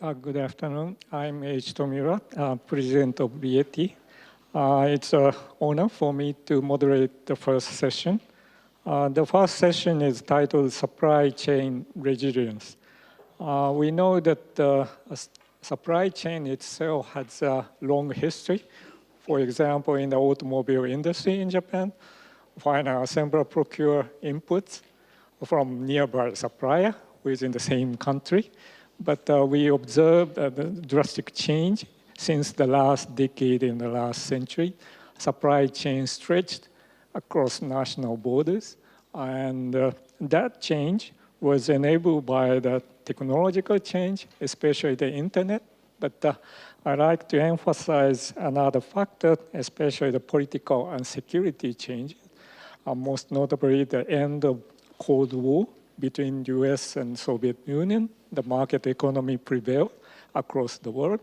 Good afternoon. I'm Eiichi TOMIURA, President of RIETI. It's an honor for me to moderate the first session. The first session is titled Supply Chain Resilience. We know that the supply chain itself has a long history. For example, in the automobile industry in Japan, final assembler procure inputs from nearby supplier within the same country. But we observed the drastic change since the last decade in the last century. Supply chain stretched across national borders. And that change was enabled by the technological change, especially the internet. But I like to emphasize another factor, especially the political and security change. Most notably, the end of Cold War between US and Soviet Union. The market economy prevailed across the world.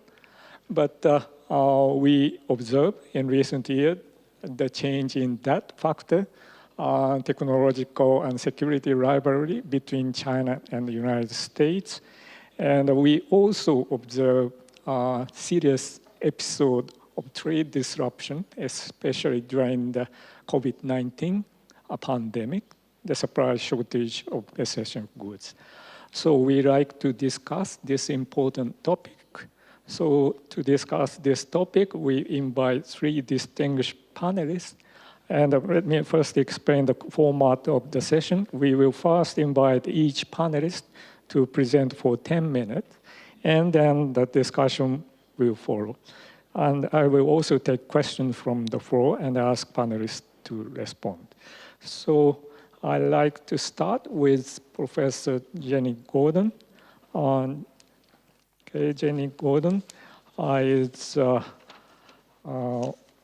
But we observed in recent years the change in that factor, technological and security rivalry between China and the United States. And we also observed a serious episode of trade disruption, especially during the COVID-19 pandemic, the supply shortage of essential goods. So we like to discuss this important topic. So to discuss this topic, we invite three distinguished panelists. And let me first explain the format of the session. We will first invite each panelist to present for 10 minutes, and then the discussion will follow. And I will also take questions from the floor and ask panelists to respond. So I'd like to start with Professor Jenny Gordon. Jenny Gordon is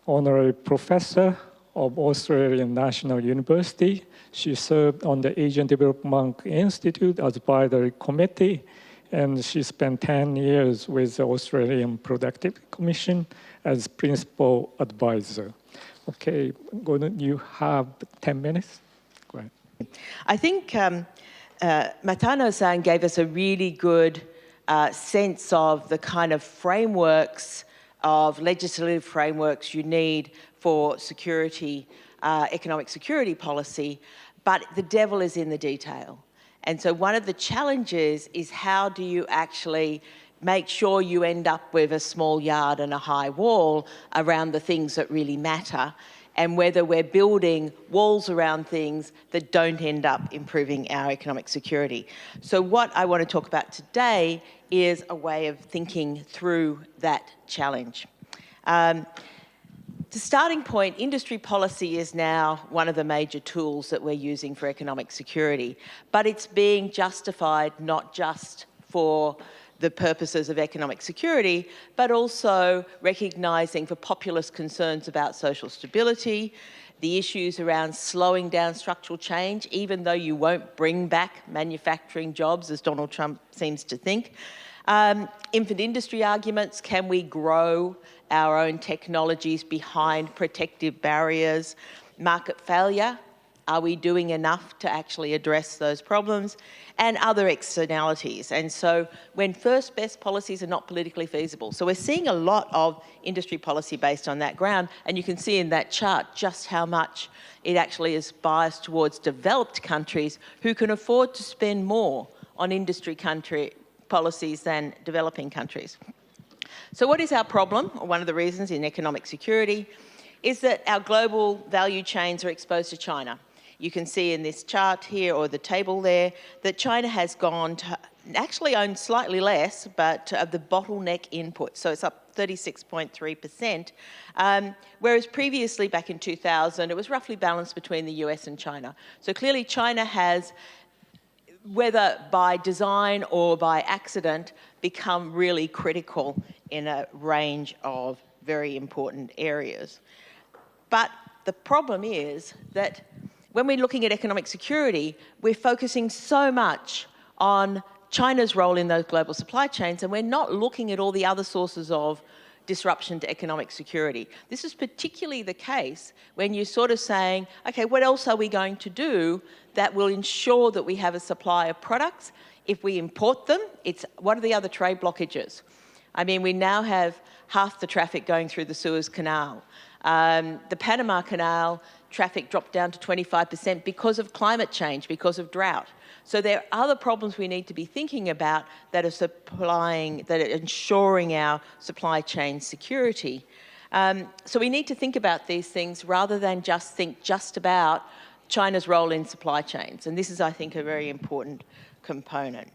Honorary Professor of Australian National University. She served on the Asian Development Institute as advisory committee, and she spent 10 years with the Australian Productivity Commission as principal advisor. Okay, Gordon, you have 10 minutes. Go ahead. I think Matano-san gave us a really good sense of the kind of frameworks, of legislative frameworks you need for security, economic security policy, but the devil is in the detail. And so one of the challenges is how do you actually make sure you end up with a small yard and a high wall around the things that really matter, and whether we're building walls around things that don't end up improving our economic security. So what I want to talk about today is a way of thinking through that challenge. The starting point, industry policy is now one of the major tools that we're using for economic security, but it's being justified not just for the purposes of economic security, but also recognising for populist concerns about social stability, the issues around slowing down structural change, even though you won't bring back manufacturing jobs, as Donald Trump seems to think. Infant industry arguments, can we grow our own technologies behind protective barriers? Market failure, are we doing enough to actually address those problems? And other externalities. And so when first best policies are not politically feasible. So we're seeing a lot of industry policy based on that ground, and you can see in that chart just how much it actually is biased towards developed countries who can afford to spend more on industry policies than developing countries. So what is our problem? Or one of the reasons in economic security is that our global value chains are exposed to China. You can see in this chart here, or the table there, that China has gone to actually own slightly less, but of the bottleneck input. So it's up 36.3%, whereas previously, back in 2000, it was roughly balanced between the US and China. So clearly China has, whether by design or by accident, become really critical in a range of very important areas. But the problem is that when we're looking at economic security, we're focusing so much on China's role in those global supply chains, and we're not looking at all the other sources of disruption to economic security. This is particularly the case when you're sort of saying, okay, what else are we going to do that will ensure that we have a supply of products If we import them, it's what are the other trade blockages? I mean, we now have half the traffic going through the Suez Canal. The Panama Canal traffic dropped down to 25% because of climate change, because of drought. So there are other problems we need to be thinking about that are ensuring our supply chain security. So we need to think about these things rather than just think just about China's role in supply chains. And this is, I think, a very important component.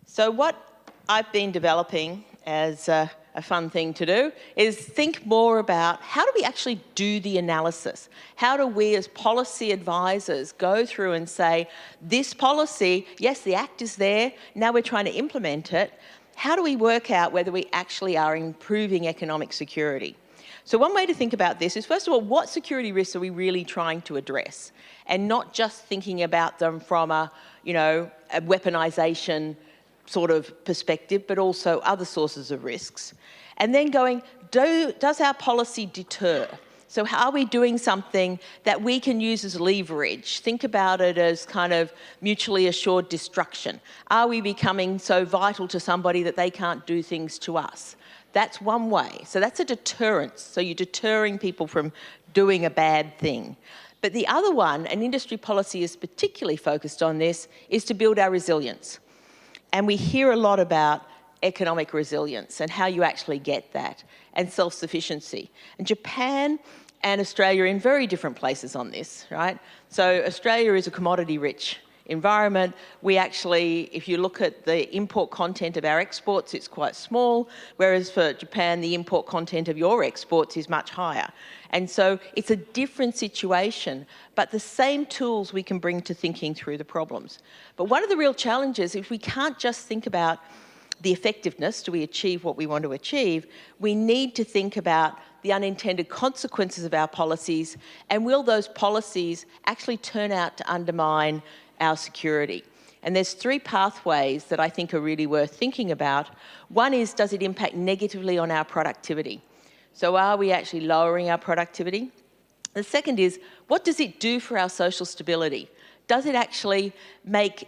So what I've been developing as a fun thing to do is think more about how do we actually do the analysis? How do we as policy advisors go through and say, this policy, yes, the act is there, now we're trying to implement it. How do we work out whether we actually are improving economic security? So one way to think about this is, first of all, what security risks are we really trying to address? And not just thinking about them from a weaponization sort of perspective, but also other sources of risks. And then going, does our policy deter? So how are we doing something that we can use as leverage? Think about it as kind of mutually assured destruction. Are we becoming so vital to somebody that they can't do things to us? That's one way. So that's a deterrence. So you're deterring people from doing a bad thing. But the other one, and industry policy is particularly focused on this, is to build our resilience. And we hear a lot about economic resilience and how you actually get that, and self-sufficiency. And Japan and Australia are in very different places on this, right? So Australia is a commodity-rich environment. We actually, if you look at the import content of our exports, it's quite small, whereas for Japan, the import content of your exports is much higher. And so it's a different situation, but the same tools we can bring to thinking through the problems. But one of the real challenges, if we can't just think about the effectiveness, do we achieve what we want to achieve, we need to think about the unintended consequences of our policies, and will those policies actually turn out to undermine our security? And there's three pathways that I think are really worth thinking about. One is, does it impact negatively on our productivity? So are we actually lowering our productivity? The second is, what does it do for our social stability? Does it actually make,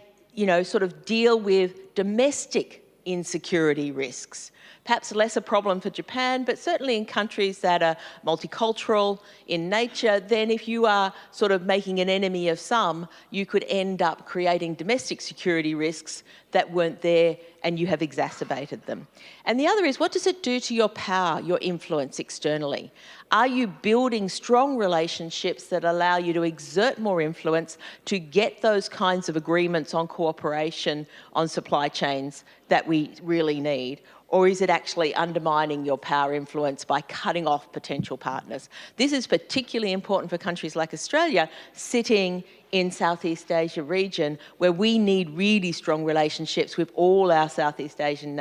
sort of deal with domestic insecurity risks? Perhaps less a problem for Japan, but certainly in countries that are multicultural in nature, then if you are sort of making an enemy of some, you could end up creating domestic security risks that weren't there and you have exacerbated them. And the other is, what does it do to your power, your influence externally? Are you building strong relationships that allow you to exert more influence to get those kinds of agreements on cooperation on supply chains that we really need? Or is it actually undermining your power influence by cutting off potential partners? This is particularly important for countries like Australia, sitting in Southeast Asia region, where we need really strong relationships with all our Southeast Asian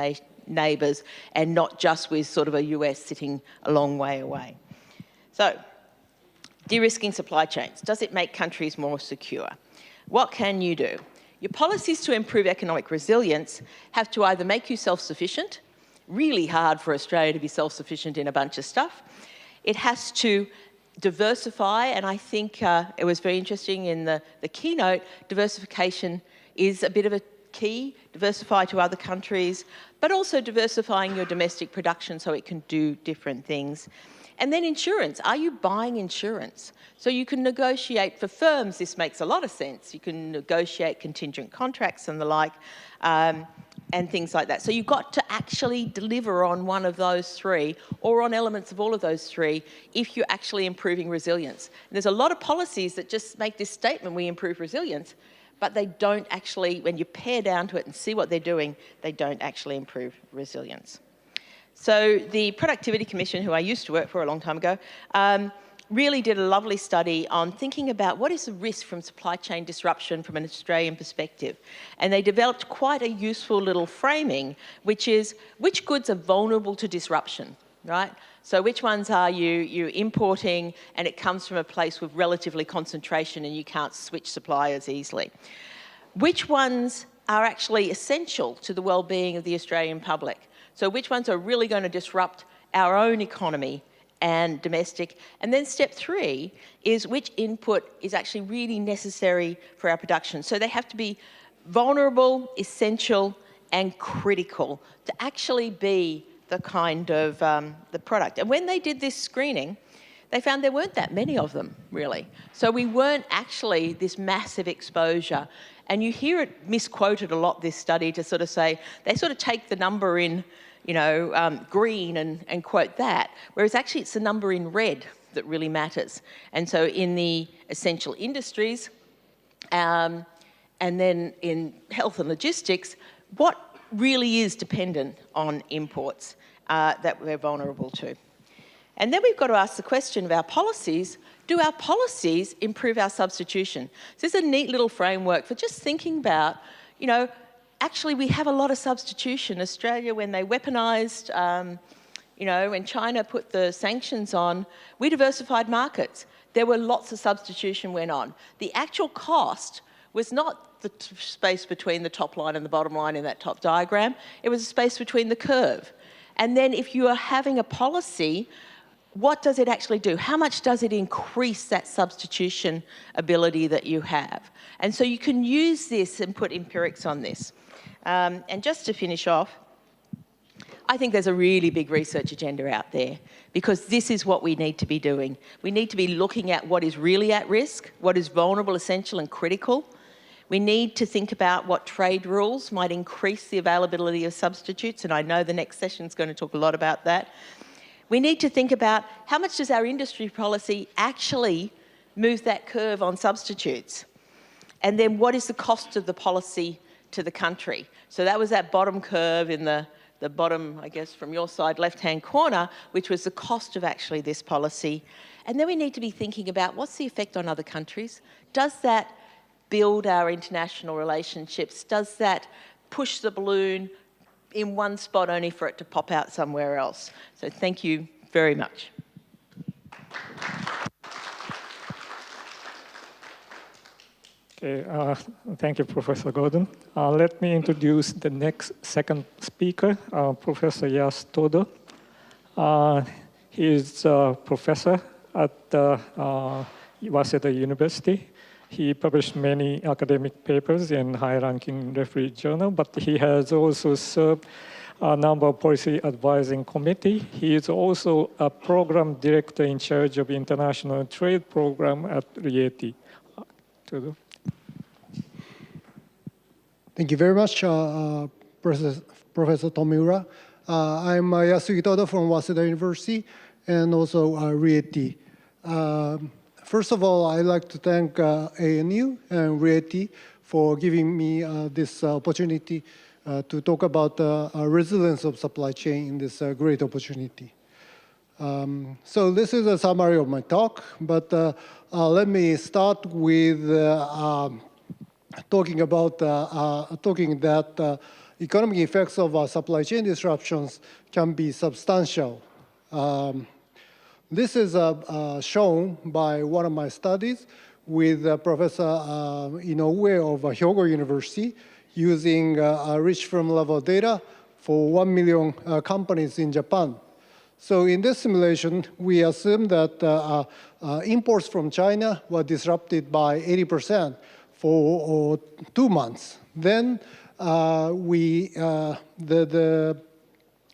neighbours, and not just with sort of a US sitting a long way away. So, de-risking supply chains. Does it make countries more secure? What can you do? Your policies to improve economic resilience have to either make you self-sufficient, really hard for Australia to be self-sufficient in a bunch of stuff. It has to diversify, and I think it was very interesting in the keynote, diversification is a bit of a key, diversify to other countries, but also diversifying your domestic production so it can do different things. And then insurance. Are you buying insurance? So you can negotiate for firms, this makes a lot of sense. You can negotiate contingent contracts and the like, and things like that. So you've got to actually deliver on one of those three, or on elements of all of those three, if you're actually improving resilience. And there's a lot of policies that just make this statement, we improve resilience, but they don't actually, when you pare down to it and see what they're doing, they don't actually improve resilience. So the Productivity Commission, who I used to work for a long time ago, really did a lovely study on thinking about what is the risk from supply chain disruption from an Australian perspective. And they developed quite a useful little framing, which is which goods are vulnerable to disruption, right? So which ones are you importing and it comes from a place with relatively concentration and you can't switch suppliers easily? Which ones are actually essential to the well-being of the Australian public? So which ones are really going to disrupt our own economy and domestic? And then step three is which input is actually really necessary for our production. So they have to be vulnerable, essential, and critical to actually be the kind of the product. And when they did this screening, they found there weren't that many of them, really. So we weren't actually this massive exposure. And you hear it misquoted a lot, this study, to sort of say, they sort of take the number in, green and quote that, whereas actually it's the number in red that really matters. And so in the essential industries, and then in health and logistics, what really is dependent on imports that we're vulnerable to? And then we've got to ask the question of our policies. Do our policies improve our substitution? So this is a neat little framework for just thinking about, actually we have a lot of substitution. Australia, when they weaponised, when China put the sanctions on, we diversified markets. There were lots of substitution went on. The actual cost was not the space between the top line and the bottom line in that top diagram. It was a space between the curve. And then if you are having a policy, what does it actually do? How much does it increase that substitution ability that you have? And so you can use this and put empirics on this. And just to finish off, I think there's a really big research agenda out there because this is what we need to be doing. We need to be looking at what is really at risk, what is vulnerable, essential and critical. We need to think about what trade rules might increase the availability of substitutes, and I know the next session is going to talk a lot about that. We need to think about how much does our industry policy actually move that curve on substitutes? And then what is the cost of the policy to the country? So that was that bottom curve in the bottom, I guess, from your side, left-hand corner, which was the cost of actually this policy. And then we need to be thinking about what's the effect on other countries? Does that build our international relationships? Does that push the balloon in one spot only for it to pop out somewhere else? So thank you very much. Okay, thank you, Professor Gordon. Let me introduce the second speaker, Professor TODO. He is a professor at Waseda University. He published many academic papers in high-ranking referee journal, but he has also served a number of policy advising committee. He is also a program director in charge of international trade program at RIETI. Thank you very much, Professor TOMIURA. I'm Yasuyuki from Waseda University and also RIETI. First of all, I'd like to thank ANU and RIETI for giving me this opportunity to talk about resilience of supply chain in this great opportunity. So this is a summary of my talk, but let me start with talking that economic effects of supply chain disruptions can be substantial. This is shown by one of my studies with Professor Inoue of Hyogo University using rich firm level data for 1 million companies in Japan. So in this simulation, we assume that imports from China were disrupted by 80% for 2 months. Then the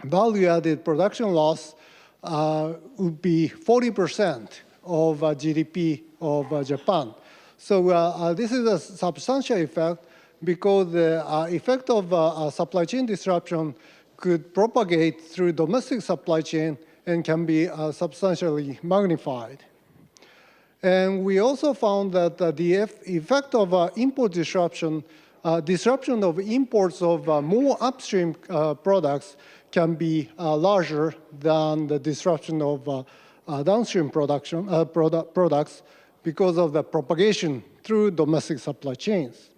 value-added production loss would be 40% of GDP of Japan. So this is a substantial effect because the effect of supply chain disruption could propagate through domestic supply chain and can be substantially magnified. And we also found that the effect of import disruption, disruption of imports of more upstream products can be larger than the disruption of downstream production products because of the propagation through domestic supply chains.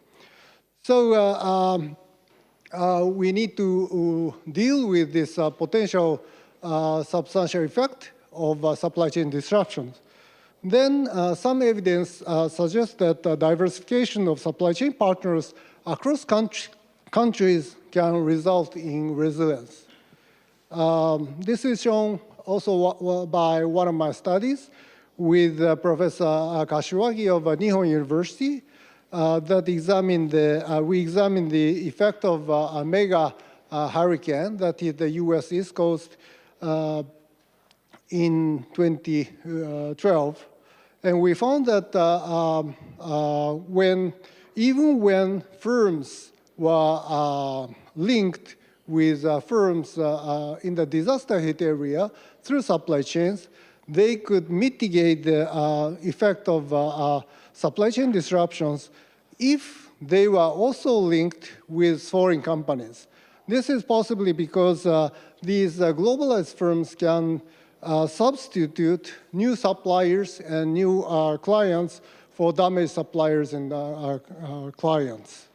So we need to deal with this potential substantial effect of supply chain disruptions. Then some evidence suggests that diversification of supply chain partners across countries can result in resilience. This is shown also by one of my studies with Professor Kashiwagi of Nihon University. that we examined the effect of a mega hurricane that hit the U.S. East Coast in 2012. And we found that even when firms were linked with firms in the disaster hit area through supply chains, they could mitigate the effect of supply chain disruptions if they were also linked with foreign companies. This is possibly because these globalized firms can substitute new suppliers and new clients for damaged suppliers and clients.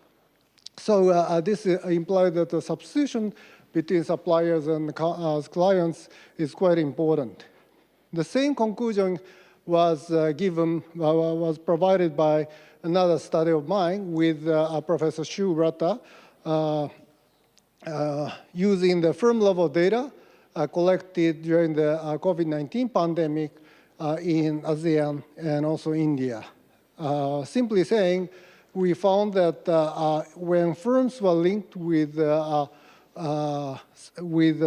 So this implies that the substitution between suppliers and clients is quite important. The same conclusion was provided by another study of mine with Professor Shu Rata using the firm-level data collected during the COVID-19 pandemic in ASEAN and also India. Simply saying, we found that when firms were linked with the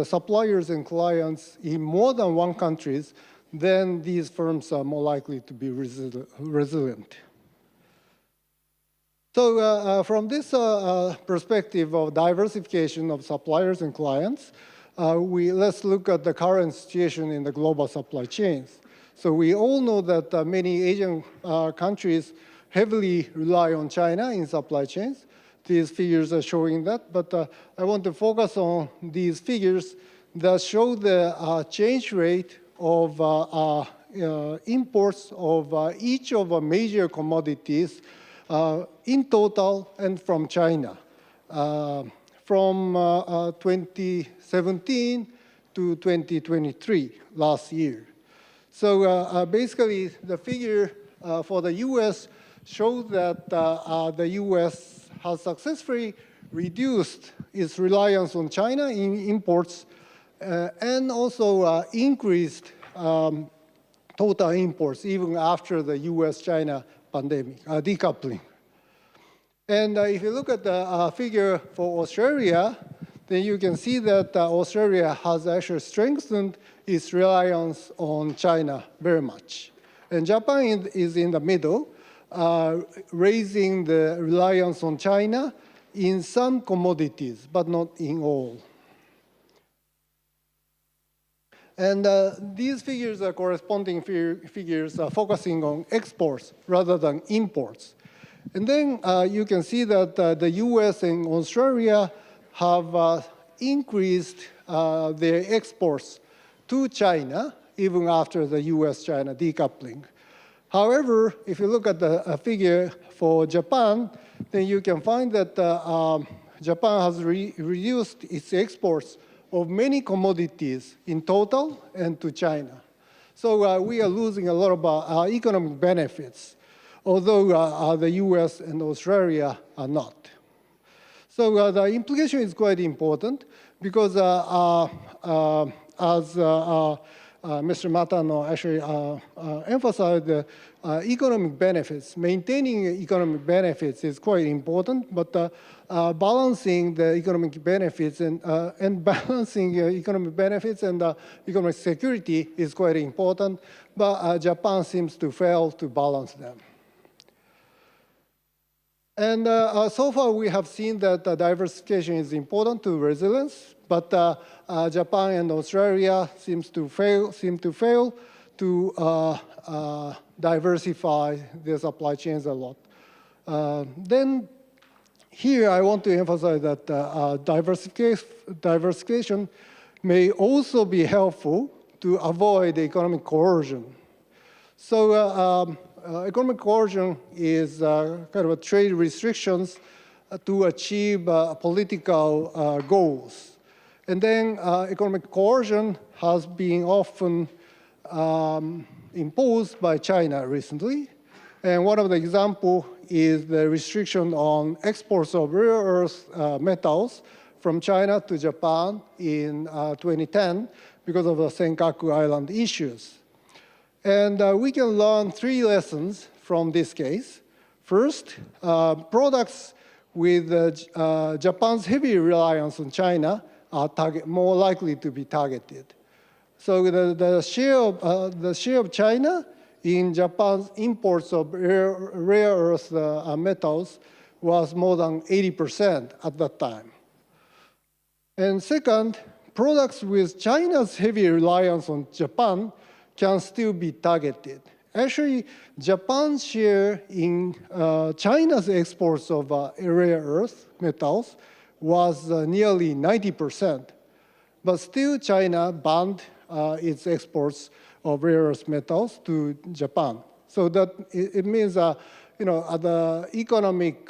suppliers and clients in more than one countries, then these firms are more likely to be resilient. So from this perspective of diversification of suppliers and clients, let's look at the current situation in the global supply chains. So we all know that many Asian countries heavily rely on China in supply chains. These figures are showing that, but I want to focus on these figures that show the change rate of imports of each of the major commodities in total and from China from 2017 to 2023, last year. So basically, the figure for the US shows that the US has successfully reduced its reliance on China in imports and also increased total imports even after the US-China pandemic, decoupling. And if you look at the figure for Australia, then you can see that Australia has actually strengthened its reliance on China very much. And Japan is in the middle, raising the reliance on China in some commodities, but not in all. And these figures are corresponding figures focusing on exports rather than imports. And then you can see that the US and Australia have increased their exports to China even after the US-China decoupling. However, if you look at the figure for Japan, then you can find that Japan has reduced its exports of many commodities in total and to China. So we are losing a lot of economic benefits, although the US and Australia are not. So the implication is quite important because as Mr. Matano actually emphasized, the economic benefits, maintaining economic benefits is quite important, but balancing the economic benefits and balancing economic benefits and economic security is quite important, but Japan seems to fail to balance them. And so far we have seen that diversification is important to resilience, but Japan and Australia seem to fail to diversify their supply chains a lot. Then here I want to emphasize that diversification may also be helpful to avoid economic coercion. So economic coercion is kind of a trade restrictions to achieve political goals. And then economic coercion has been often imposed by China recently. And one of the examples is the restriction on exports of rare earth metals from China to Japan in 2010 because of the Senkaku Island issues. And we can learn 3 lessons from this case. First, products with Japan's heavy reliance on China are more likely to be targeted. So the share of China in Japan's imports of rare earth metals was more than 80% at that time. And second, products with China's heavy reliance on Japan can still be targeted. Actually, Japan's share in China's exports of rare earth metals was nearly 90%. But still, China banned its exports of rare earth metals to Japan. So that it means the economic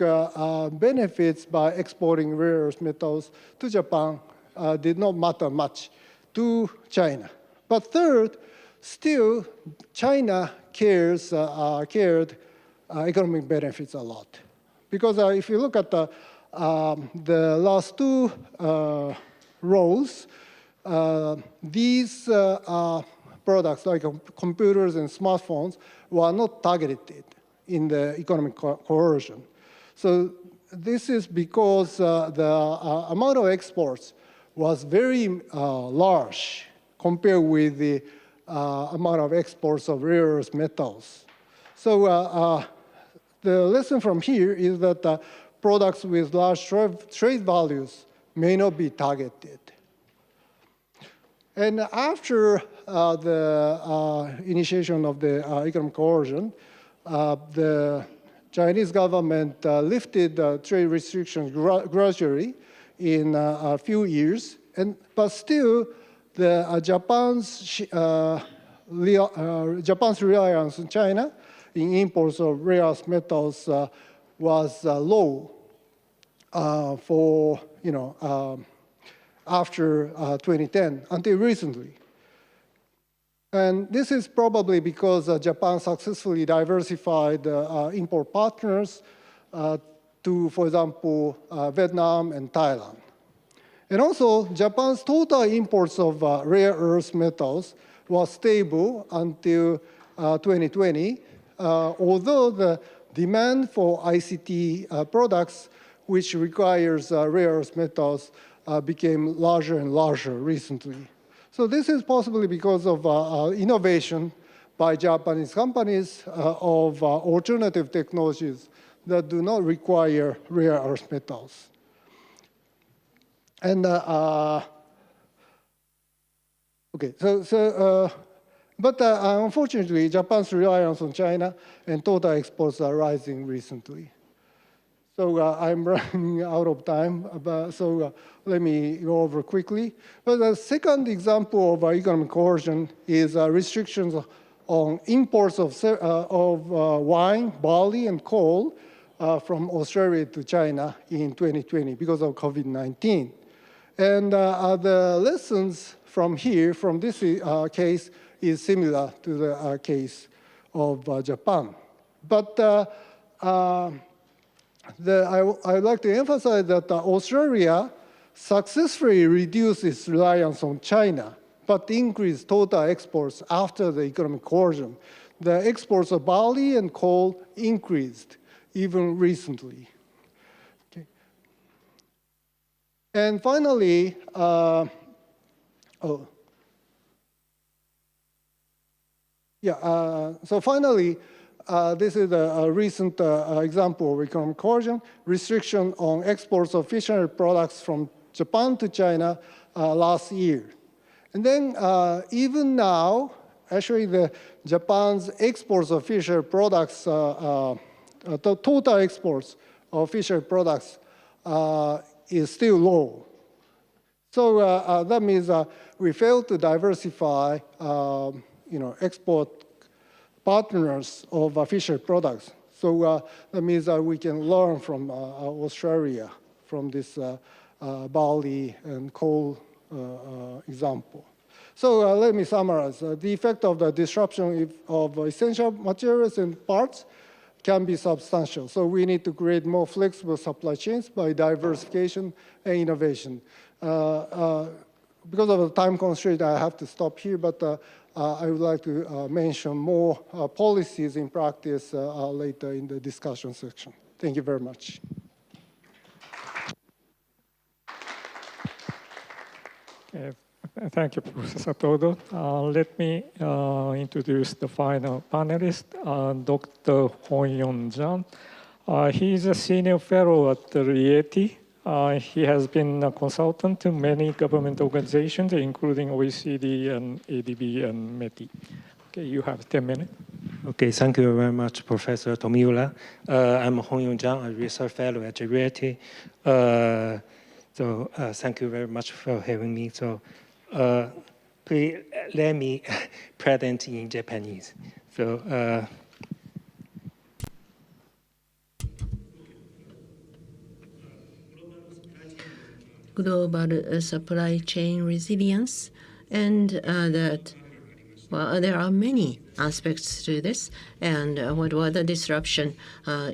benefits by exporting rare earth metals to Japan did not matter much to China. But third, still, China cared economic benefits a lot. Because if you look at the last two rows, these products like computers and smartphones were not targeted in the economic coercion. So this is because the amount of exports was very large compared with the amount of exports of rare earth metals. So the lesson from here is that products with large trade values may not be targeted. And after the initiation of the economic coercion, the Chinese government lifted trade restrictions gradually in a few years, but still Japan's reliance on China in imports of rare earth metals was low for after 2010 until recently. And this is probably because Japan successfully diversified import partners to, for example, Vietnam and Thailand. And also, Japan's total imports of rare earth metals was stable until 2020, although the demand for ICT products, which requires rare earth metals, became larger and larger recently. So this is possibly because of innovation by Japanese companies of alternative technologies that do not require rare earth metals. And but unfortunately, Japan's reliance on China and total exports are rising recently. So I'm running out of time, so let me go over quickly. But the second example of economic coercion is restrictions on imports of wine, barley, and coal from Australia to China in 2020 because of COVID-19. And the lessons from here, from this case, is similar to the case of Japan. But I'd like to emphasize that Australia successfully reduced its reliance on China, but increased total exports after the economic coercion. The exports of barley and coal increased even recently. Okay. And finally, so finally, this is a recent example of economic coercion, restriction on exports of fishery products from Japan to China last year. And then even now, actually Japan's exports of fishery products, the total exports of fishery products is still low. So that means we failed to diversify export partners of fishery products. So that means we can learn from Australia, from this barley and coal example. So let me summarize. The effect of the disruption of essential materials and parts can be substantial. So we need to create more flexible supply chains by diversification and innovation. because of the time constraint, I have to stop here, but I would like to mention more policies in practice later in the discussion section. Thank you very much. Okay. Thank you, Professor Todo. Let me introduce the final panelist, Dr. Hongyong. He is a senior fellow at the RIETI. He has been a consultant to many government organizations, including OECD and ADB and METI. Okay, you have 10 minutes. Okay, thank you very much, Professor TOMIURA. I'm Hongyong, a research fellow at RIETI. Thank you very much for having me. Please let me present in Japanese. Global supply chain resilience, and that, well, there are many aspects to this, and what was the disruption,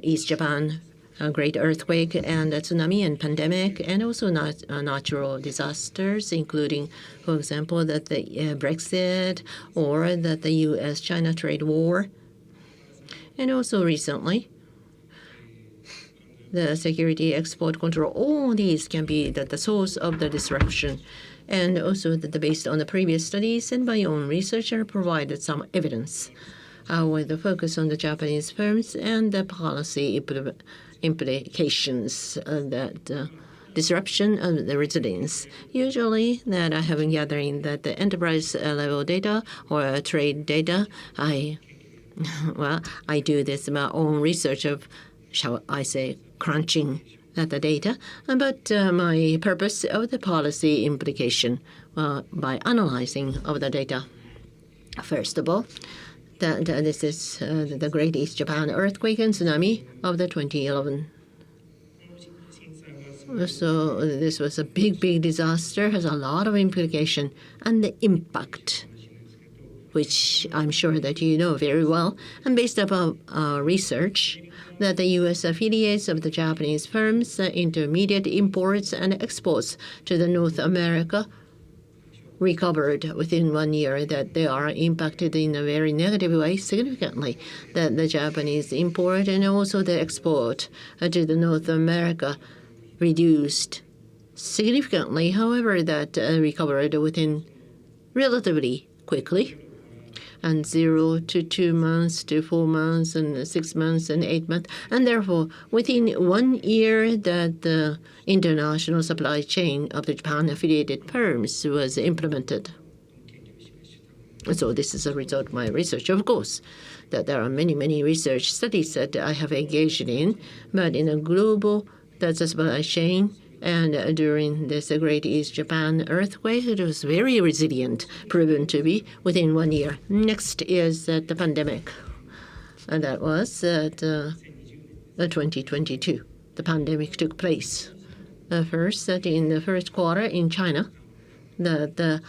East Japan, a great earthquake and a tsunami and pandemic, and also natural disasters, including, for example, that the Brexit or that the U.S.-China trade war, and also recently, the security export control. All these can be the source of the disruption. And also based on the previous studies and my own research, I provided some evidence with the focus on the Japanese firms and the policy implications of that disruption of the resilience. Usually that I have been gathering that the enterprise level data or trade data, I do this my own research of, shall I say, crunching at the data, but my purpose of the policy implication by analyzing of the data. First of all, this is the Great East Japan earthquake and tsunami of the 2011. So this was a big disaster, has a lot of implication, and the impact, which I'm sure that you know very well, and based upon research, that the U.S. affiliates of the Japanese firms, intermediate imports and exports to the North America recovered within 1 year, that they are impacted in a very negative way significantly, that the Japanese import and also the export to the North America reduced significantly. However, that recovered within relatively quickly, and 0 to 2 months to 4 months and 6 months and 8 months. And therefore, within 1 year that the international supply chain of the Japan-affiliated firms was implemented. So this is a result of my research. Of course, that there are many research studies that I have engaged in, but in a global that's a supply chain, and during this Great East Japan earthquake, it was very resilient, proven to be within 1 year. Next is the pandemic. And that was 2022. The pandemic took place. First, that in the first quarter in China, there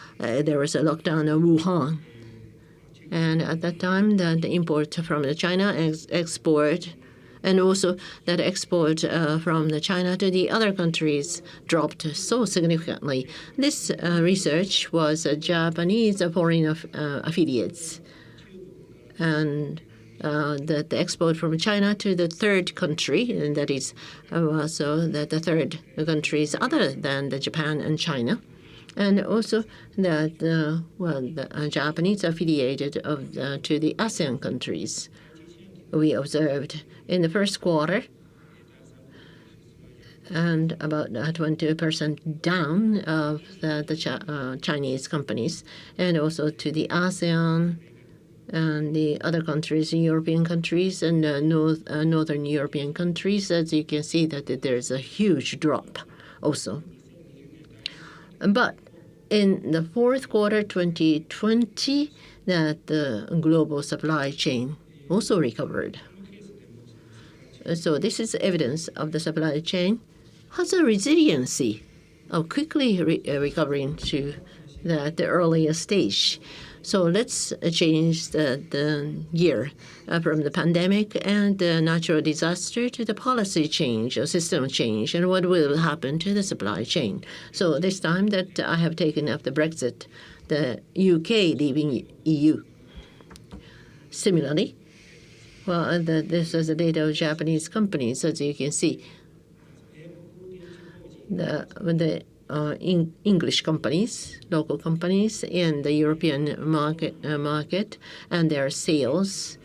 was a lockdown of Wuhan. And at that time, the import from the China export, and also that export from the China to the other countries dropped so significantly. This research was Japanese foreign affiliates, and the export from China to the third country, and that is also the third countries other than the Japan and China, and also that the Japanese affiliated to the ASEAN countries. We observed in the first quarter, and about 20% down of the Chinese companies, and also to the ASEAN and the other countries, European countries, and Northern European countries. As you can see, that there is a huge drop also. But in the fourth quarter 2020, that the global supply chain also recovered. So this is evidence of the supply chain has a resiliency of quickly recovering to the earlier stage. So let's change the gear from the pandemic and the natural disaster to the policy change or system change, and what will happen to the supply chain. So this time that I have taken up the Brexit, the UK leaving EU. Similarly, well, this is the data of Japanese companies, as you can see. The English companies, local companies in the European market, and their sales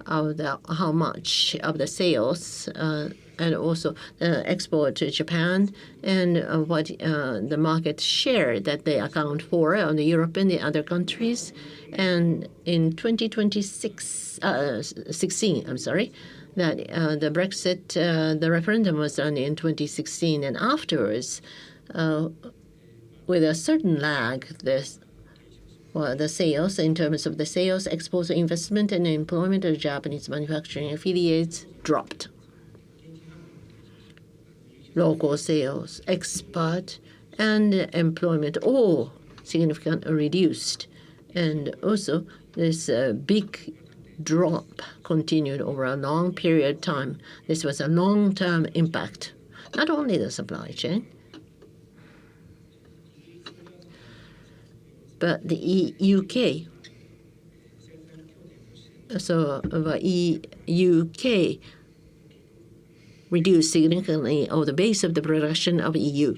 of how much of the sales, and also export to Japan, and what the market share that they account for on the Europe and the other countries. And in 2016, I'm sorry, that the Brexit, the referendum was done in 2016, and afterwards, with a certain lag, the sales, in terms of the sales, export, investment, and employment of Japanese manufacturing affiliates dropped. Local sales, export, and employment all significantly reduced. And also, this big drop continued over a long period of time. This was a long-term impact, not only the supply chain, but the UK. So the UK reduced significantly the base of the production of EU.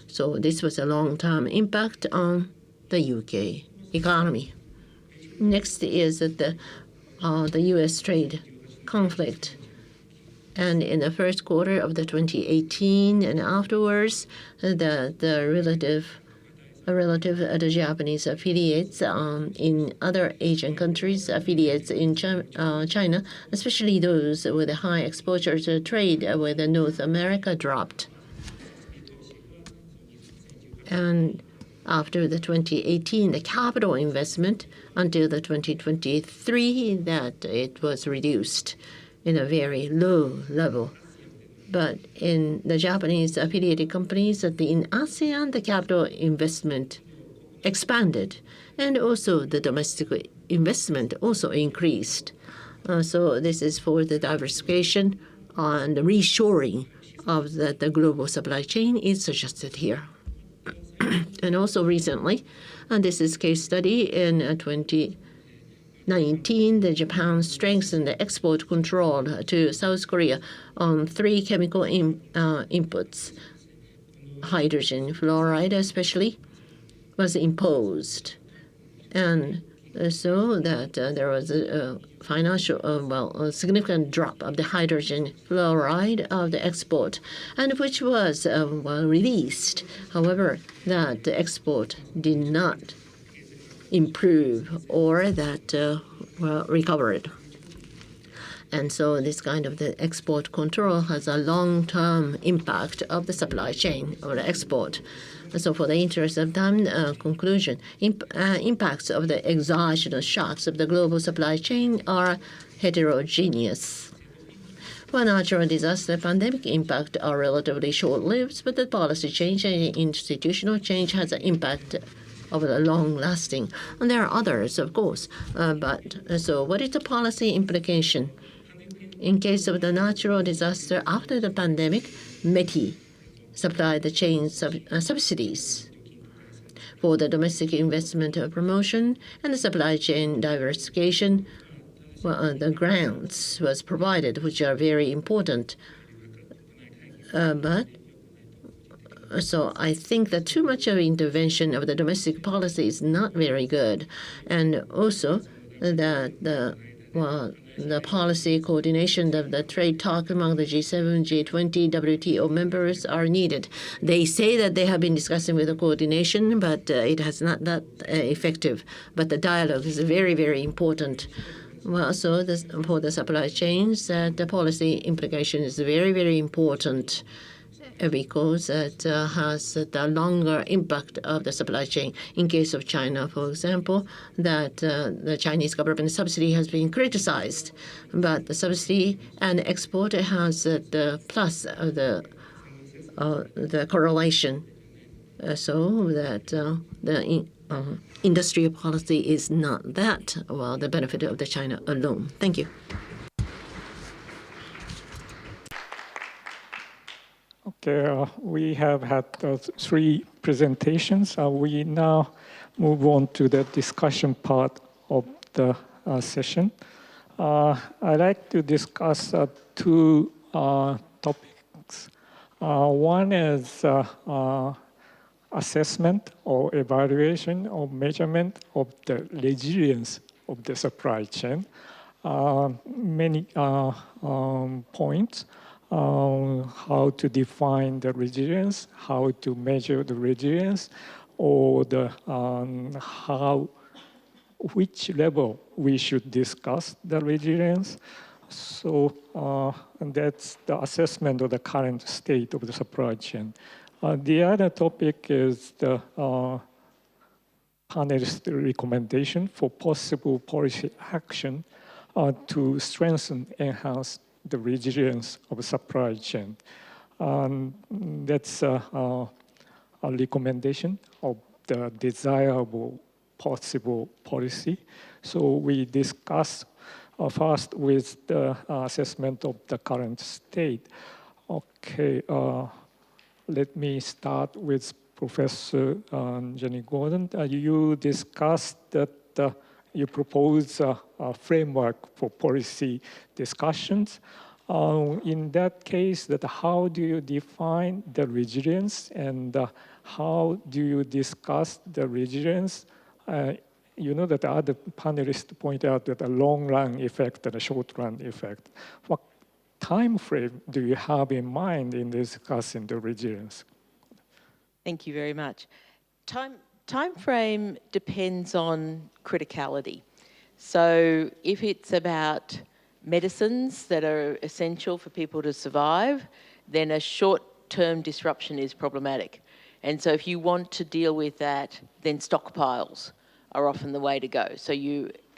So this was a long-term impact on the UK economy. Next is the U.S. trade conflict. And in the first quarter of the 2018 and afterwards, the relative the Japanese affiliates in other Asian countries, affiliates in China, especially those with a high exposure to trade with North America, dropped. And after the 2018, the capital investment until the 2023, that it was reduced in a very low level. But in the Japanese affiliated companies in ASEAN, the capital investment expanded, and also the domestic investment also increased. So this is for the diversification and the reshoring of the global supply chain is suggested here. And also recently, and this is case study in 2019, the Japan strengthened the export control to South Korea on 3 chemical inputs. Hydrogen fluoride especially was imposed. And so that there was a financial, a significant drop of the hydrogen fluoride of the export, and which was released. However, that the export did not improve or that recovered. And so this kind of the export control has a long-term impact of the supply chain or the export. So for the interest of time, conclusion, impacts of the exogenous shocks of the global supply chain are heterogeneous. For natural disaster, pandemic impact are relatively short-lived, but the policy change and institutional change has an impact of the long-lasting. And there are others, of course. So what is the policy implication? In case of the natural disaster after the pandemic, METI supply the chain subsidies for the domestic investment promotion and the supply chain diversification. The grants was provided, which are very important. So I think that too much of intervention of the domestic policy is not very good, and also that the policy coordination of the trade talk among the G7, G20, WTO members are needed. They say that they have been discussing with the coordination, but it has not that effective. But the dialogue is very, very important. Well, so for the supply chains, the policy implication is very, very important, because it has the longer impact of the supply chain. In case of China, for example, that the Chinese government subsidy has been criticized, but the subsidy and export has the plus of the correlation. so that the industrial policy is not that, well, the benefit of the China alone. Thank you. Okay, we have had 3 presentations. We now move on to the discussion part of the session. I'd like to discuss 2 topics. One is assessment or evaluation or measurement of the resilience of the supply chain. Many points. How to define the resilience, how to measure the resilience, or the which level we should discuss the resilience. So that's the assessment of the current state of the supply chain. The other topic is the panelist recommendation for possible policy action to strengthen, enhance the resilience of the supply chain. That's a recommendation of the desirable possible policy. So we discuss first with the assessment of the current state. Okay, let me start with Professor Jenny Gordon. You discussed that you propose a framework for policy discussions. In that case, how do you define the resilience, and how do you discuss the resilience? You know that the other panelists point out that a long-run effect and a short-run effect. What time frame do you have in mind in discussing the resilience? Thank you very much. Time frame depends on criticality. So if it's about medicines that are essential for people to survive, then a short-term disruption is problematic. And so if you want to deal with that, then stockpiles are often the way to go. So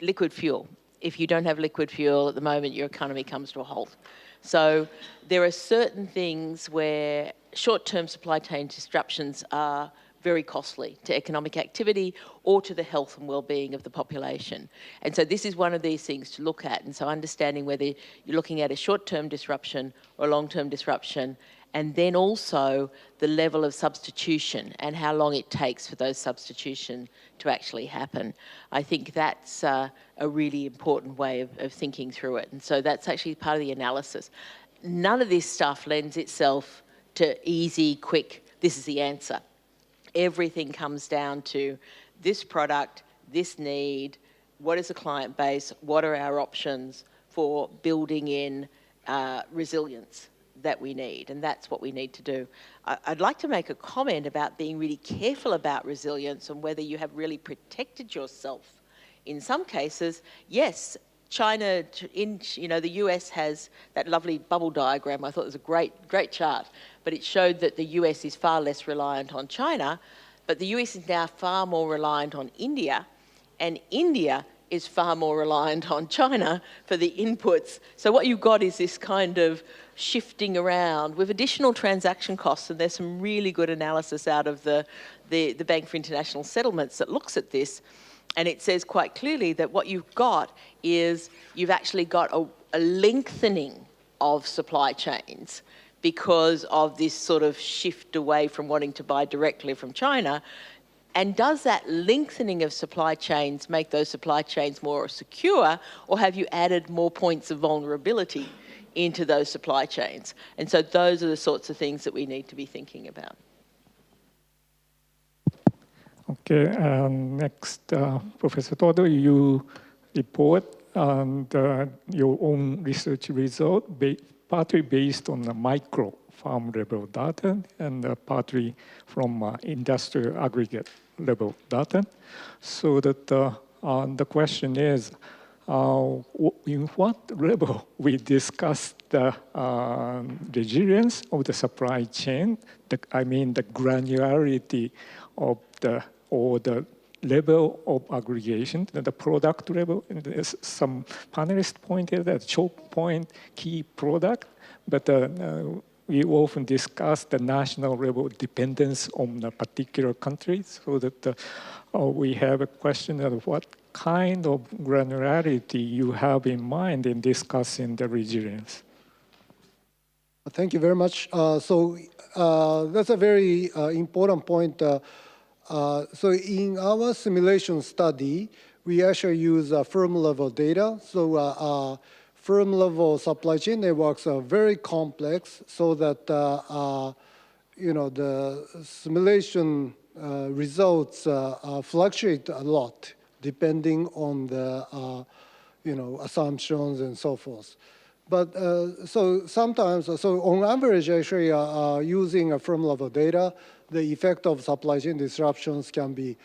liquid fuel. If you don't have liquid fuel at the moment, your economy comes to a halt. So there are certain things where short-term supply chain disruptions are very costly to economic activity or to the health and well-being of the population. And so this is one of these things to look at. And so understanding whether you're looking at a short-term disruption or a long-term disruption, and then also the level of substitution and how long it takes for those substitution to actually happen. I think that's a really important way of thinking through it. And so that's actually part of the analysis. None of this stuff lends itself to easy, quick, this is the answer. Everything comes down to this product, this need, what is the client base, what are our options for building in resilience that we need, and that's what we need to do. I'd like to make a comment about being really careful about resilience and whether you have really protected yourself. In some cases, yes, China, the US has that lovely bubble diagram. I thought it was a great chart, but it showed that the US is far less reliant on China, but the US is now far more reliant on India, and India is far more reliant on China for the inputs. So what you've got is this kind of shifting around with additional transaction costs, and there's some really good analysis out of the Bank for International Settlements that looks at this. And it says quite clearly that what you've got is you've actually got a lengthening of supply chains because of this sort of shift away from wanting to buy directly from China. And does that lengthening of supply chains make those supply chains more secure, or have you added more points of vulnerability into those supply chains? And so those are the sorts of things that we need to be thinking about. Okay, next, Professor TODO, you report your own research result, partly based on the micro farm level data and partly from industrial aggregate level data. So that the question is, in what level we discuss the resilience of the supply chain, the granularity of the level of aggregation, the product level. Some panelists pointed at choke point key product, but we often discuss the national level dependence on a particular country, so that we have a question of what kind of granularity you have in mind in discussing the resilience. Thank you very much. That's a very important point. So in our simulation study, we actually use firm-level data. So firm-level supply chain networks are very complex, so that you know, the simulation results fluctuate a lot depending on the you know, assumptions and so forth. But so sometimes, so on average, actually, using a firm-level data, the effect of supply chain disruptions can be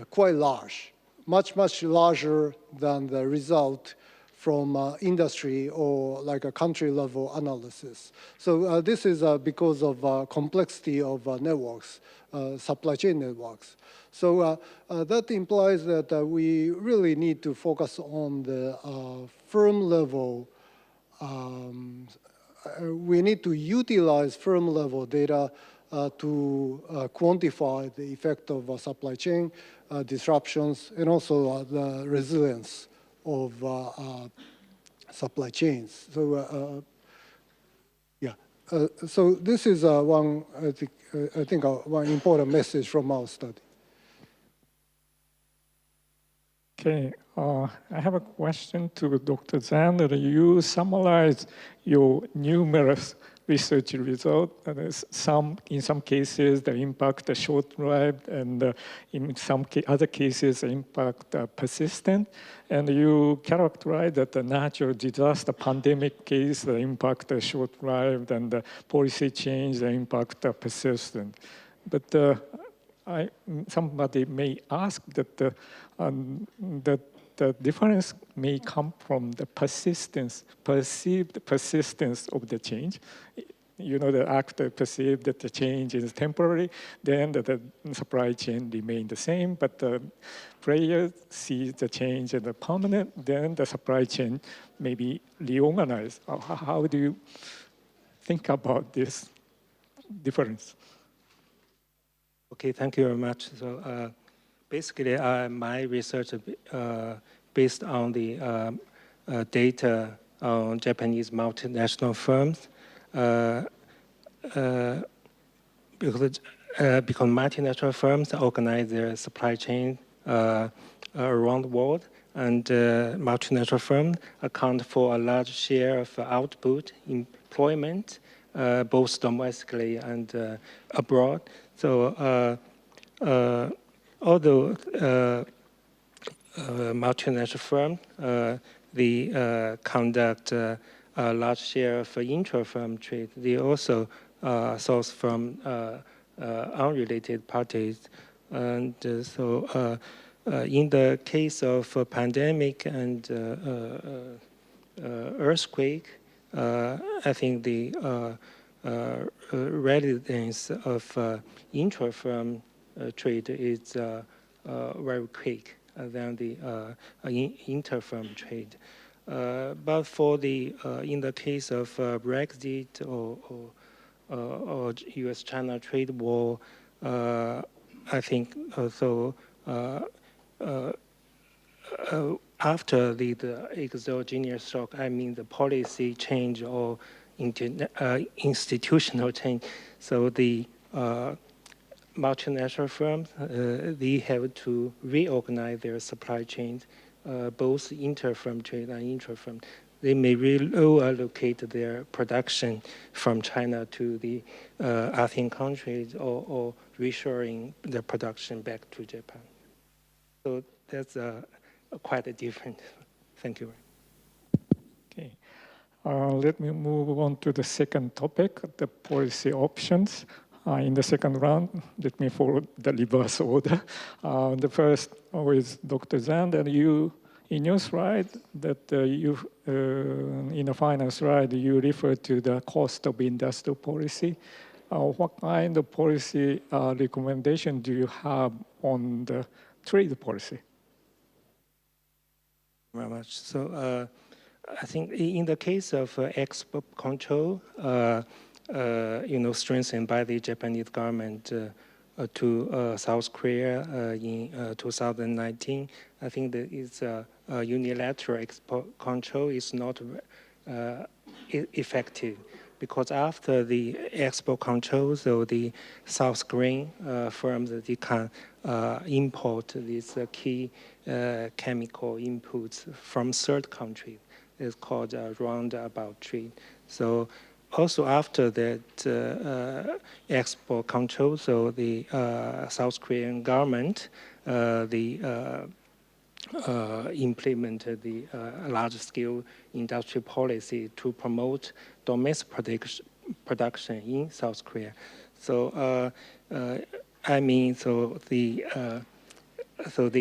quite large, much larger than the result from industry or like a country-level analysis. So this is because of complexity of networks, supply chain networks. So that implies that we really need to focus on the firm-level. We need to utilize firm-level data to quantify the effect of supply chain disruptions and also the resilience of supply chains. So yeah, so this is one, I think one important message from our study. Okay, I have a question to Dr. Zhang. You summarize your numerous research results. In some cases, the impact is short-lived, and in some other cases, the impact persistent. And you characterize that the natural disaster pandemic case, the impact is short-lived, and the policy change, the impact persistent. But somebody may ask that the difference may come from the perceived persistence of the change. You know, the actor perceived that the change is temporary, then the supply chain remain the same, but the player sees the change as permanent, then the supply chain may be reorganized. How do you think about this difference? Okay, thank you very much. So basically, my research based on the data on Japanese multinational firms, because multinational firms organize their supply chain around the world, and multinational firms account for a large share of output, employment, both domestically and abroad. So although multinational firms, they conduct a large share of intra-firm trade, they also source from unrelated parties. And so in the case of a pandemic and earthquake, I think the relevance of intra-firm trade is very quick than the inter-firm trade. But for the in the case of Brexit or U.S.-China trade war, I think also after the exogenous shock, I mean the policy change or institutional change. So the multinational firms, they have to reorganize their supply chains, both inter-firm trade and intra-firm. They may reallocate their production from China to the ASEAN countries or reshoring the production back to Japan. So that's quite different. Thank you. Okay. Let me move on to the second topic, the policy options. In the second round, let me follow the reverse order. The first is Dr. Zhang, and you, in your slide, that in the final slide, you refer to the cost of industrial policy. What kind of policy recommendation do you have on the trade policy? Very much. So I think in the case of export control, strengthened by the Japanese government to South Korea in 2019. I think that it's unilateral export control is not effective, because after the export control, so the South Korean firms, they can import these key chemical inputs from third countries. It's called roundabout trade. So also after that export control, so the South Korean government, implemented the large-scale industry policy to promote domestic production in South Korea. So I mean, so the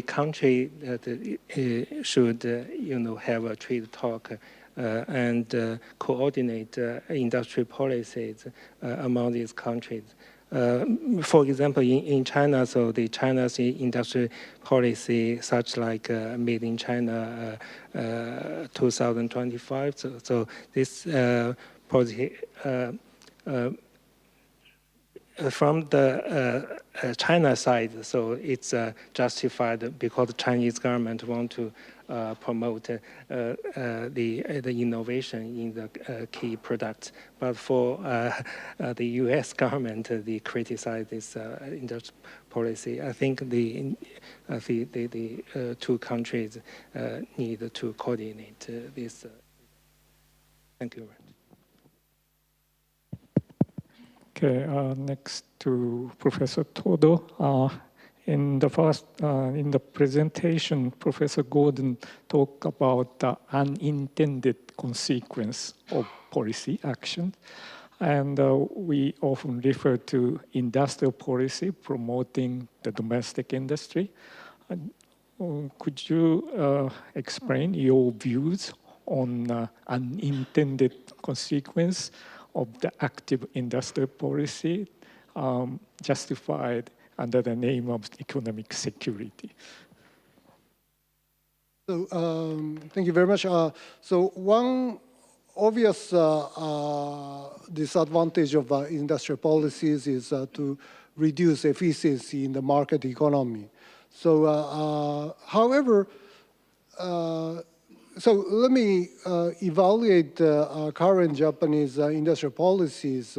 country should have a trade talk and coordinate industry policies among these countries. For example, in China, so the China's industry policy, such like Made in China 2025. So this policy from the China side, so it's justified because the Chinese government want to promote the innovation in the key products. But for the U.S. government, they criticize this industry policy. I think the two countries need to coordinate this. Thank you. Okay, next to Professor Todo. In the presentation, Professor Gordon talked about the unintended consequence of policy action. And we often refer to industrial policy promoting the domestic industry. Could you explain your views on unintended consequence of the active industrial policy justified under the name of economic security? So thank you very much. So one obvious disadvantage of industrial policies is to reduce efficiency in the market economy. So however, so let me evaluate current Japanese industrial policies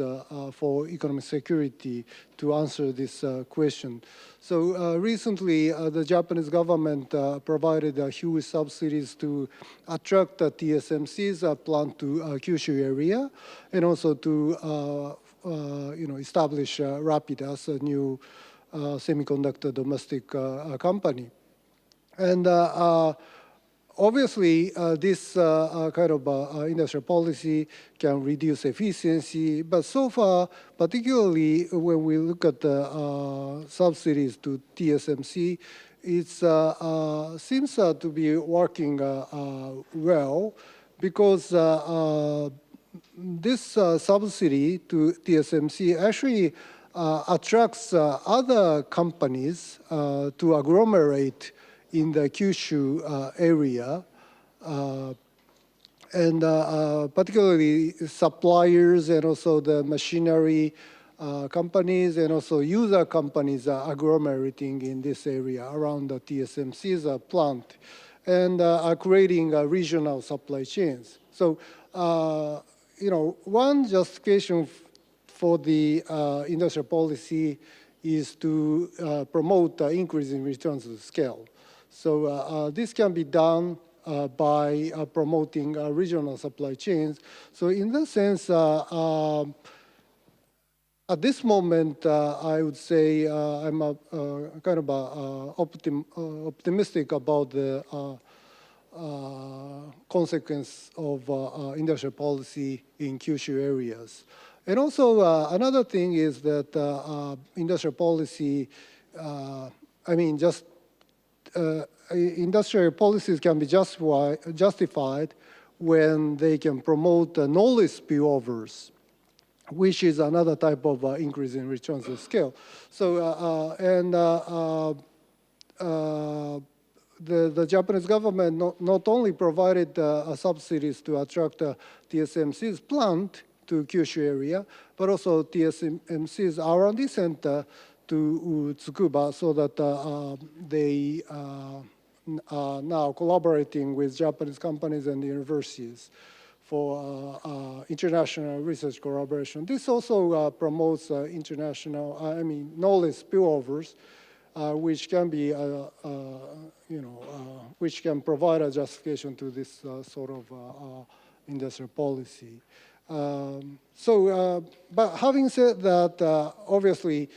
for economic security to answer this question. So recently, the Japanese government provided huge subsidies to attract the TSMC's plant to Kyushu area, and also to establish Rapid as a new semiconductor domestic company. And obviously, this kind of industrial policy can reduce efficiency, but so far, particularly when we look at the subsidies to TSMC, it seems to be working well, because this subsidy to TSMC actually attracts other companies to agglomerate in the Kyushu area, and particularly suppliers and also the machinery companies and also user companies are agglomerating in this area around the TSMC's plant, and are creating regional supply chains. So, one justification for the industrial policy is to promote increase in returns to scale. So this can be done by promoting regional supply chains. So in that sense, at this moment, I would say I'm kind of optimistic about the consequence of industrial policy in Kyushu areas. And also another thing is that industrial policy, industrial policies can be justified when they can promote knowledge spillovers, which is another type of increase in returns to scale. So, the Japanese government not only provided subsidies to attract TSMC's plant to Kyushu area, but also TSMC's R&D center to Tsukuba, so that they are now collaborating with Japanese companies and universities for international research collaboration. This also promotes international, knowledge spillovers, which can be, which can provide a justification to this sort of industrial policy. But having said that, obviously,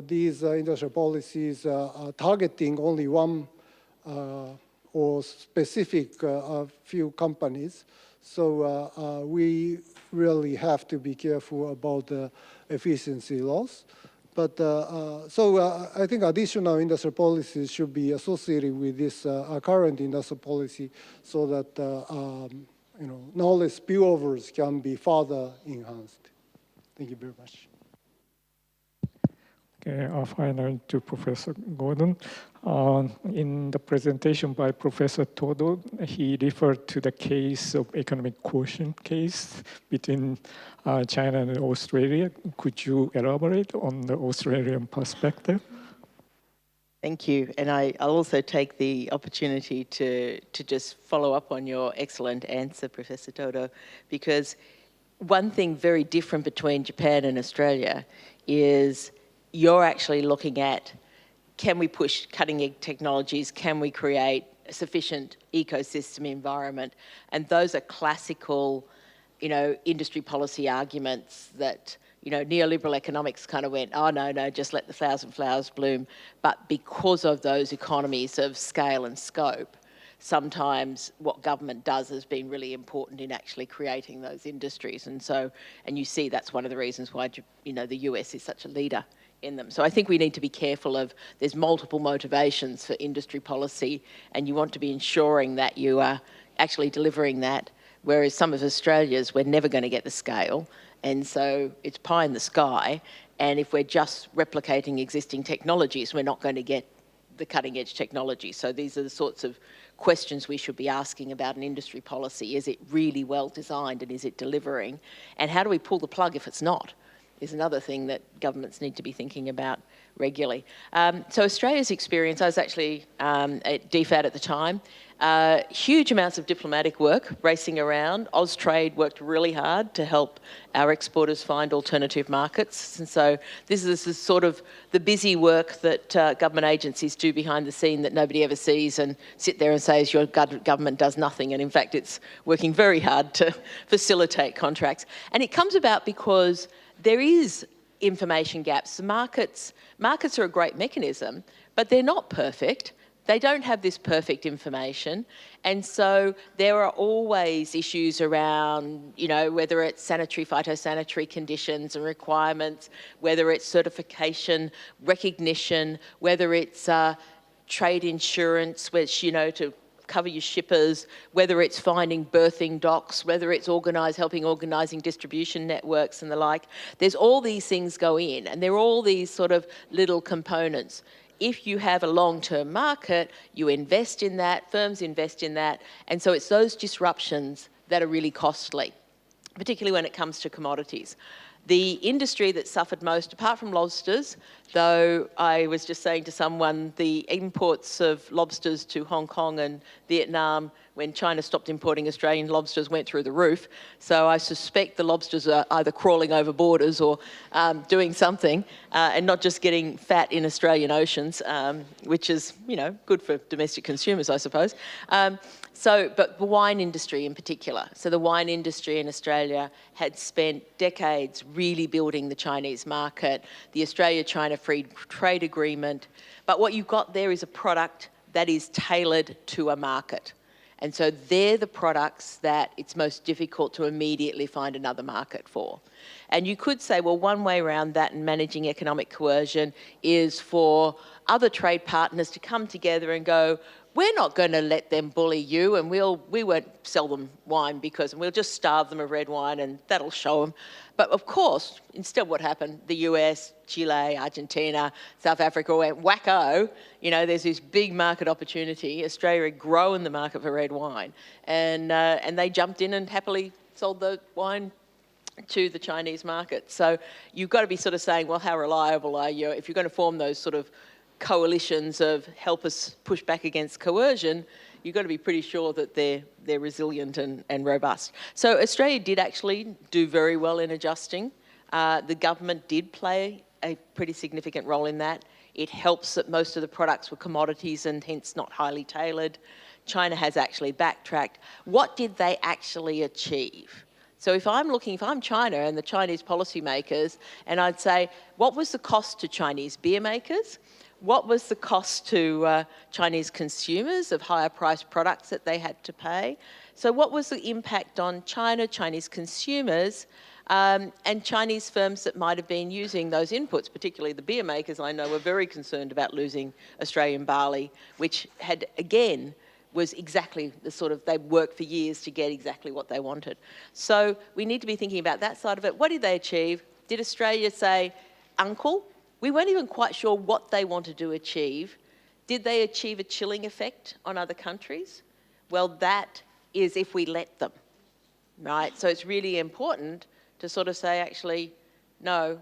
these industrial policies are targeting only one or specific few companies. So we really have to be careful about the efficiency loss. But I think additional industrial policies should be associated with this current industrial policy, so that knowledge spillovers can be further enhanced. Thank you very much. Okay, finally to Professor Gordon. In the presentation by Professor TODO, he referred to the case of economic quotient case between China and Australia. Could you elaborate on the Australian perspective? Thank you. And I'll also take the opportunity to just follow up on your excellent answer, Professor TODO, because one thing very different between Japan and Australia is you're actually looking at, can we push cutting-edge technologies? Can we create a sufficient ecosystem environment? And those are classical, industry policy arguments that, neoliberal economics kind of went, oh, no, just let the flowers bloom. But because of those economies of scale and scope, sometimes what government does has been really important in actually creating those industries. And you see that's one of the reasons why, the US is such a leader in them. So I think we need to be careful of, there's multiple motivations for industry policy, and you want to be ensuring that you are actually delivering that, whereas some of Australia's, we're never going to get the scale, and so it's pie in the sky, and if we're just replicating existing technologies, we're not going to get the cutting edge technology. So these are the sorts of questions we should be asking about an industry policy. Is it really well designed, and is it delivering? And how do we pull the plug if it's not? Is another thing that governments need to be thinking about regularly. So Australia's experience, I was actually at DFAT at the time, huge amounts of diplomatic work racing around. Austrade worked really hard to help our exporters find alternative markets. And so this is sort of the busy work that government agencies do behind the scene that nobody ever sees, and sit there and says your government does nothing. And in fact, it's working very hard to facilitate contracts. And it comes about because there is information gaps. Markets are a great mechanism, but they're not perfect. They don't have this perfect information. And so there are always issues around, whether it's sanitary, phytosanitary conditions and requirements, whether it's certification, recognition, whether it's trade insurance, which, to cover your shippers, whether it's finding birthing docks, whether it's helping organising distribution networks and the like. There's all these things go in, and there are all these sort of little components. If you have a long-term market, you invest in that, firms invest in that, and so it's those disruptions that are really costly, particularly when it comes to commodities. The industry that suffered most, apart from lobsters, though I was just saying to someone, the imports of lobsters to Hong Kong and Vietnam, when China stopped importing Australian lobsters, went through the roof. So I suspect the lobsters are either crawling over borders or doing something, and not just getting fat in Australian oceans, which is, good for domestic consumers, I suppose. But the wine industry in particular. So the wine industry in Australia had spent decades really building the Chinese market, the Australia-China Free Trade Agreement. But what you've got there is a product that is tailored to a market. And so they're the products that it's most difficult to immediately find another market for. And you could say, well, one way around that and managing economic coercion is for other trade partners to come together and go, we're not going to let them bully you, and we won't sell them wine and we'll just starve them of red wine, and that'll show them. But of course, instead what happened, the US, Chile, Argentina, South Africa went wacko. There's this big market opportunity. Australia had grown the market for red wine, and they jumped in and happily sold the wine to the Chinese market. So you've got to be sort of saying, well, how reliable are you? If you're going to form those sort of coalitions of help us push back against coercion, you've got to be pretty sure that they're resilient and robust. So Australia did actually do very well in adjusting. The government did play a pretty significant role in that. It helps that most of the products were commodities and hence not highly tailored. China has actually backtracked. What did they actually achieve? So if I'm China and the Chinese policymakers, and I'd say, what was the cost to Chinese beer makers? What was the cost to Chinese consumers of higher priced products that they had to pay? So what was the impact on China, Chinese consumers, and Chinese firms that might have been using those inputs, particularly the beer makers I know were very concerned about losing Australian barley, which had, again, was exactly the sort of, they worked for years to get exactly what they wanted. So we need to be thinking about that side of it. What did they achieve? Did Australia say, uncle? We weren't even quite sure what they wanted to achieve. Did they achieve a chilling effect on other countries? Well, that is if we let them, right? So it's really important to sort of say, actually, no,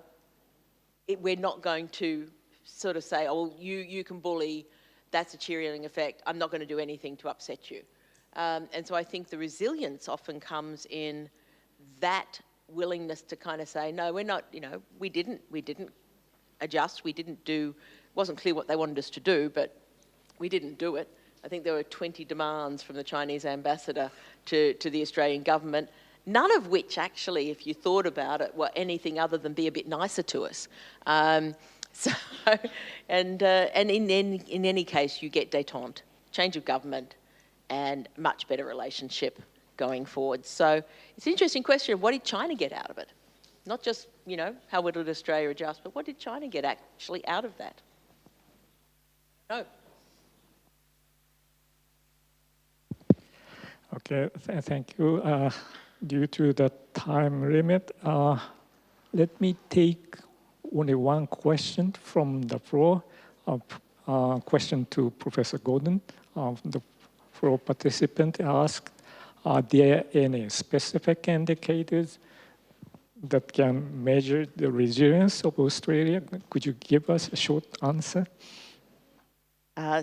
we're not going to sort of say, oh, you can bully, that's a cheerleading effect, I'm not going to do anything to upset you. And so I think the resilience often comes in that willingness to kind of say, no, we're not, you know, we didn't adjust, we didn't do, wasn't clear what they wanted us to do, but we didn't do it. I think there were 20 demands from the Chinese ambassador to the Australian government, none of which actually, if you thought about it, were anything other than be a bit nicer to us. So, and in any case, you get détente, change of government, and much better relationship going forward. So it's an interesting question of what did China get out of it? Not just, you know, how would Australia adjust, but what did China get actually out of that? No. Okay, thank you. Due to the time limit, let me take only one question from the floor. Question to Professor Gordon. The floor participant asked, are there any specific indicators that can measure the resilience of Australia? Could you give us a short answer?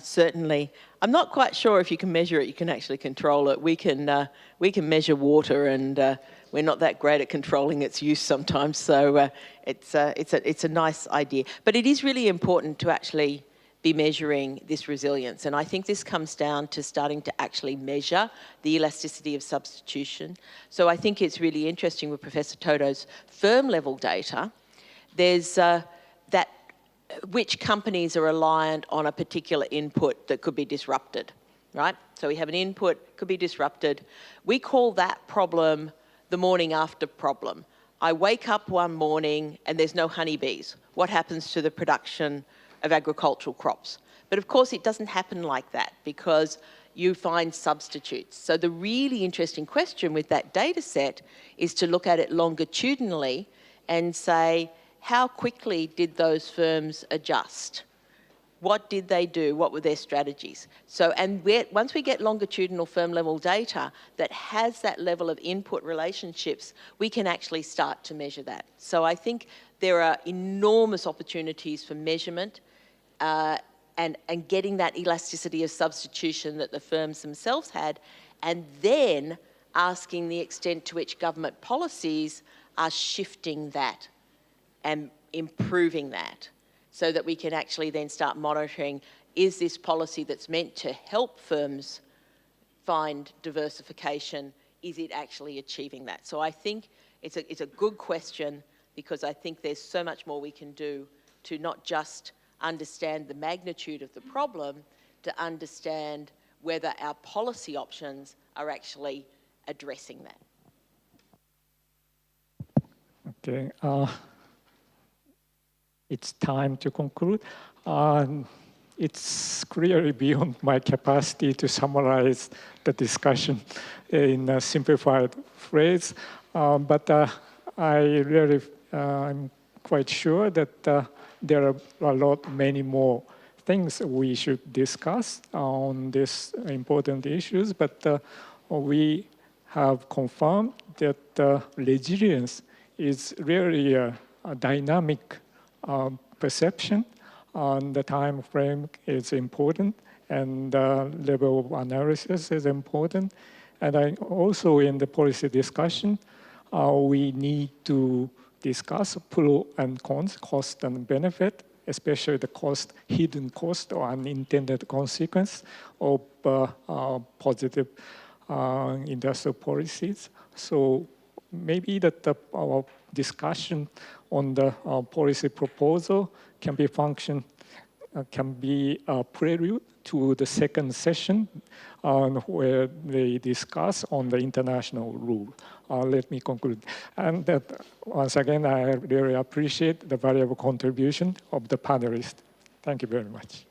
Certainly. I'm not quite sure if you can measure it, you can actually control it. We can measure water, and we're not that great at controlling its use sometimes, so it's a nice idea. But it is really important to actually be measuring this resilience, and I think this comes down to starting to actually measure the elasticity of substitution. So I think it's really interesting with Professor TODO's firm level data. There's that which companies are reliant on a particular input that could be disrupted, right? So we have an input, could be disrupted. We call that problem the morning after problem. I wake up one morning and there's no honeybees. What happens to the production of agricultural crops? But of course it doesn't happen like that because you find substitutes. So the really interesting question with that data set is to look at it longitudinally and say, how quickly did those firms adjust? What did they do? What were their strategies? So, and once we get longitudinal firm level data that has that level of input relationships, we can actually start to measure that. So I think there are enormous opportunities for measurement and getting that elasticity of substitution that the firms themselves had, and then asking the extent to which government policies are shifting that and improving that so that we can actually then start monitoring, is this policy that's meant to help firms find diversification, is it actually achieving that? So I think it's a good question because I think there's so much more we can do to not just understand the magnitude of the problem, to understand whether our policy options are actually addressing that. Okay. It's time to conclude. It's clearly beyond my capacity to summarize the discussion in a simplified phrase, but I'm quite sure that there are many more things we should discuss on these important issues, but we have confirmed that resilience is really a dynamic perception, and the time frame is important, and level of analysis is important. And also in the policy discussion, we need to discuss pro and cons, cost and benefit, especially the cost, hidden cost or unintended consequence of positive industrial policies. So maybe that our discussion on the policy proposal can be a prelude to the second session where they discuss on the international rule. Let me conclude. And that, once again, I really appreciate the valuable contribution of the panelists. Thank you very much.